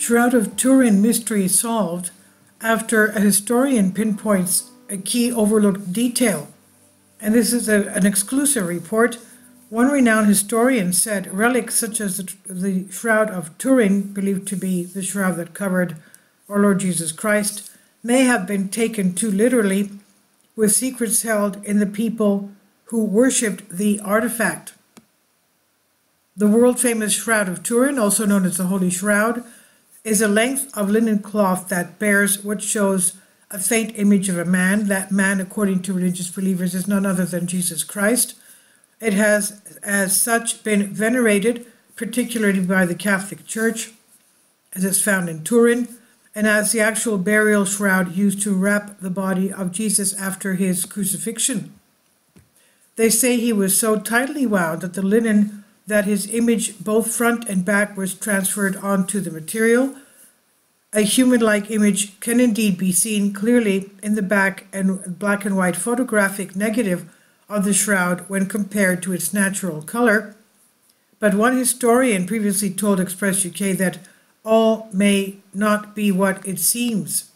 Shroud of Turin mystery solved after a historian pinpoints a key overlooked detail. And this is an exclusive report. One renowned historian said relics such as the Shroud of Turin, believed to be the shroud that covered our Lord Jesus Christ, may have been taken too literally, with secrets held in the people who worshipped the artifact. The world-famous Shroud of Turin, also known as the Holy Shroud, is a length of linen cloth that bears what shows a faint image of a man. That man, according to religious believers, is none other than Jesus Christ. It has, as such, been venerated, particularly by the Catholic Church, as it's found in Turin, and as the actual burial shroud used to wrap the body of Jesus after his crucifixion. They say he was so tightly wound that the linen, that his image, both front and back, was transferred onto the material. A human-like image can indeed be seen clearly in the back and black and white photographic negative of the shroud when compared to its natural color. But one historian previously told Express UK that all may not be what it seems.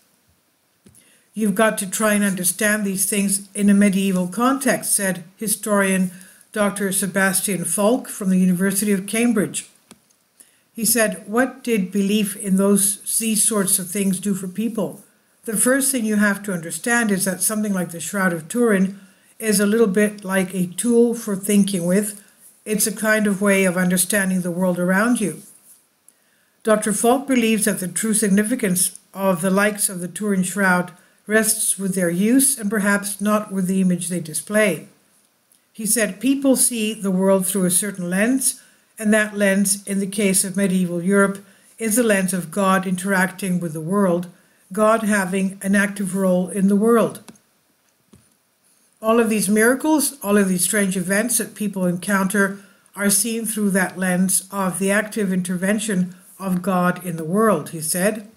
You've got to try and understand these things in a medieval context, said historian Dr. Sebastian Falk from the University of Cambridge. He said, what did belief in these sorts of things do for people? The first thing you have to understand is that something like the Shroud of Turin is a little bit like a tool for thinking with. It's a kind of way of understanding the world around you. Dr. Falk believes that the true significance of the likes of the Turin Shroud rests with their use and perhaps not with the image they display. He said people see the world through a certain lens, and that lens, in the case of medieval Europe, is the lens of God interacting with the world, God having an active role in the world. All of these miracles, all of these strange events that people encounter are seen through that lens of the active intervention of God in the world, he said.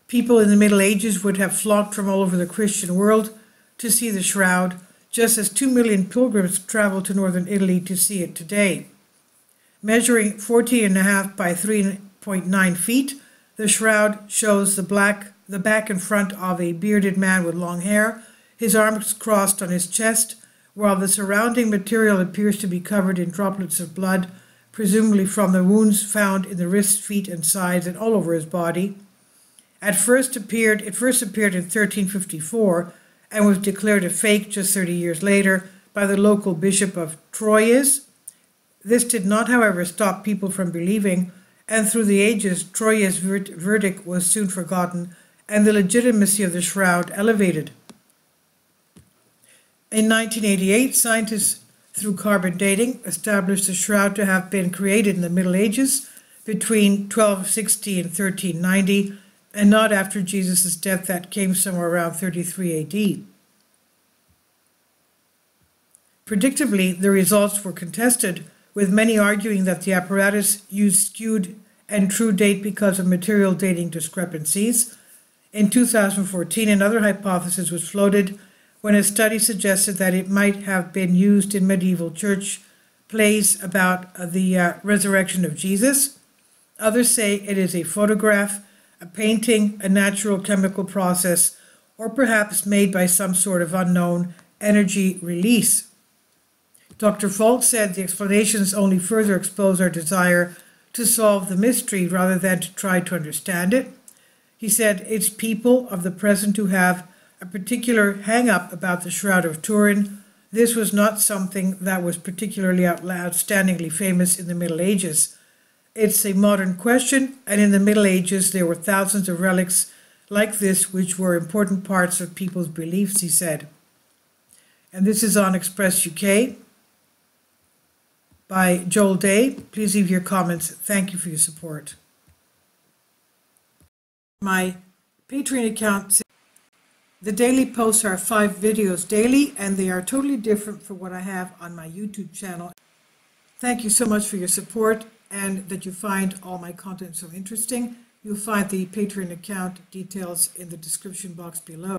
People in the Middle Ages would have flocked from all over the Christian world to see the shroud, just as 2 million pilgrims travel to northern Italy to see it today. Measuring 14.5 by 3.9 feet, the shroud shows the back and front of a bearded man with long hair, his arms crossed on his chest, while the surrounding material appears to be covered in droplets of blood, presumably from the wounds found in the wrists, feet, and sides and all over his body. It first appeared in 1354 and was declared a fake just 30 years later by the local bishop of Troyes. This did not, however, stop people from believing, and through the ages, Troyes' verdict was soon forgotten and the legitimacy of the shroud elevated. In 1988, scientists, through carbon dating, established the shroud to have been created in the Middle Ages between 1260 and 1390, and not after Jesus' death that came somewhere around 33 AD. Predictably, the results were contested, with many arguing that the apparatus used skewed and true date because of material dating discrepancies. In 2014, another hypothesis was floated when a study suggested that it might have been used in medieval church plays about the resurrection of Jesus. Others say it is a photograph, a painting, a natural chemical process, or perhaps made by some sort of unknown energy release. Dr. Falk said the explanations only further expose our desire to solve the mystery rather than to try to understand it. He said it's people of the present who have a particular hang-up about the Shroud of Turin. This was not something that was particularly outstandingly famous in the Middle Ages. It's a modern question, and in the Middle Ages there were thousands of relics like this which were important parts of people's beliefs, he said. And this is on Express UK by Joel Day. Please leave your comments. Thank you for your support. My Patreon account. The daily posts are 5 videos daily, and they are totally different from what I have on my YouTube channel. Thank you so much for your support and that you find all my content so interesting. You'll find the Patreon account details in the description box below.